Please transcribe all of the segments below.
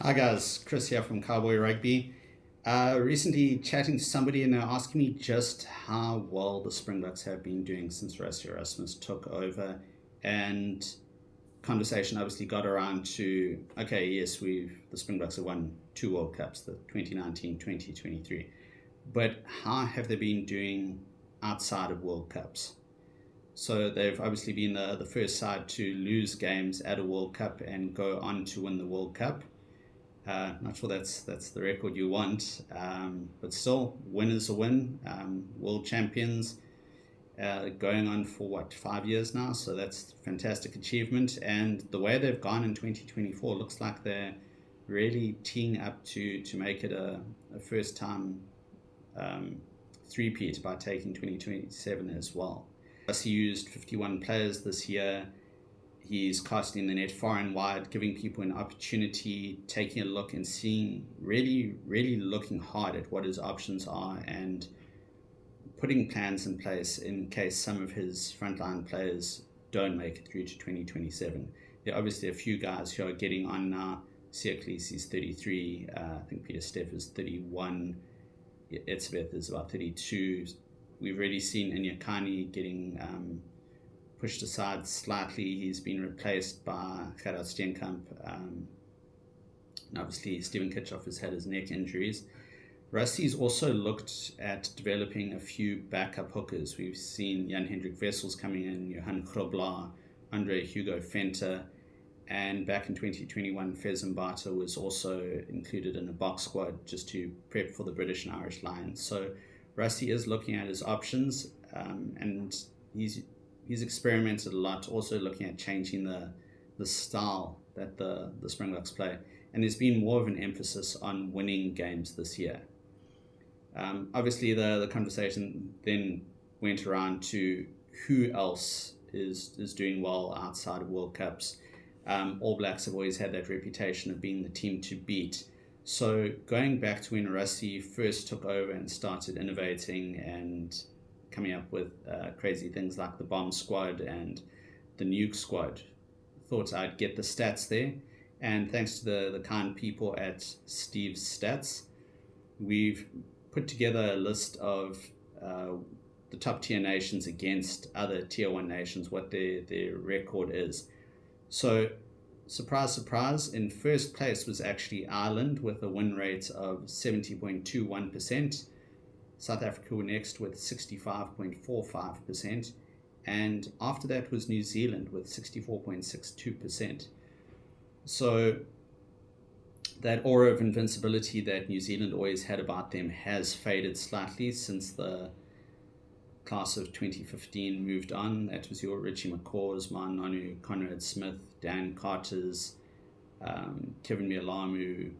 Hi guys, Chris here from Cowboy Rugby. Recently chatting to somebody and they're asking me just how well the Springboks have been doing since Rassie Erasmus took over, and conversation obviously got around to okay, yes, the Springboks have won two World Cups, the 2019, 2023, but how have they been doing outside of World Cups? So they've obviously been the first side to lose games at a World Cup and go on to win the World Cup. Not sure that's the record you want, but still, win is a win. World champions, going on for what, 5 years now, so that's a fantastic achievement. And the way they've gone in 2024 looks like they're really teeing up to make it a first time three-peat by taking 2027 as well. He used 51 players this year. He's casting the net far and wide, giving people an opportunity, taking a look and seeing, really looking hard at what his options are and putting plans in place in case some of his frontline players don't make it through to 2027. There are obviously a few guys who are getting on now. Sierklis is 33, I think Peter Steff is 31, Etzebeth is about 32. We've already seen Inyakani getting pushed aside slightly. He's been replaced by Gerard Steenkamp. And obviously, Steven Kitchoff has had his neck injuries. Rusty's also looked at developing a few backup hookers. We've seen Jan Hendrik Wessels coming in, Johan Grobler, Andre Hugo Venter, and back in 2021, Fez Mbata was also included in a box squad just to prep for the British and Irish Lions. So Rusty is looking at his options, and he's experimented a lot, also looking at changing the style that the Springboks play. And there's been more of an emphasis on winning games this year. Obviously, the conversation then went around to who else is doing well outside of World Cups. All Blacks have always had that reputation of being the team to beat. So going back to when Rusty first took over and started innovating and coming up with crazy things like the bomb squad and the nuke squad, thought I'd get the stats there. And thanks to the kind people at Steve's Stats, we've put together a list of the top tier nations against other tier 1 nations, what their record is. So surprise, surprise, in first place was actually Ireland with a win rate of 70.21%. South Africa were next with 65.45%, and after that was New Zealand with 64.62%. So that aura of invincibility that New Zealand always had about them has faded slightly since the class of 2015 moved on. That was your Richie McCaws, Man Nonu, Conrad Smith, Dan Carter's, Kevin Mialamu,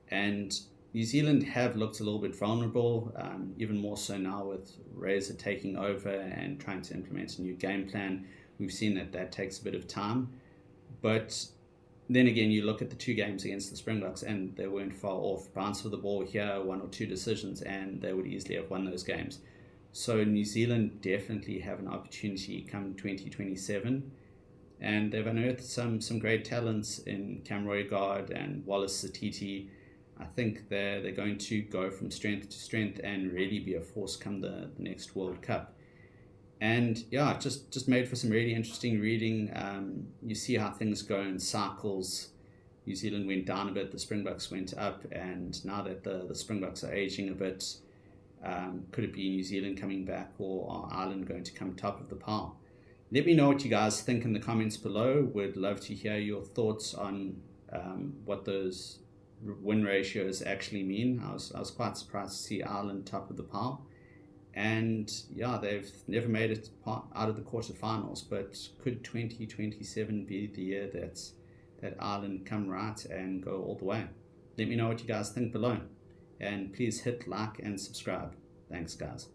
and New Zealand have looked a little bit vulnerable, even more so now with Razor taking over and trying to implement a new game plan. We've seen that takes a bit of time. But then again, you look at the two games against the Springboks and they weren't far off. Bounce of the ball here, one or two decisions, and they would easily have won those games. So New Zealand definitely have an opportunity come 2027. And they've unearthed some great talents in Cam Roygaard and Wallace Satiti. I think they're going to go from strength to strength and really be a force come the next World Cup. And yeah, just made for some really interesting reading. You see how things go in cycles. New Zealand went down a bit, the Springboks went up, and now that the Springboks are aging a bit, could it be New Zealand coming back, or are Ireland going to come top of the pile? Let me know what you guys think in the comments below. Would love to hear your thoughts on what those win ratios actually mean. I was quite surprised to see Ireland top of the pile. And yeah, they've never made it out of the quarterfinals, but could 2027 be the year that Ireland come right and go all the way? Let me know what you guys think below. And please hit like and subscribe. Thanks, guys.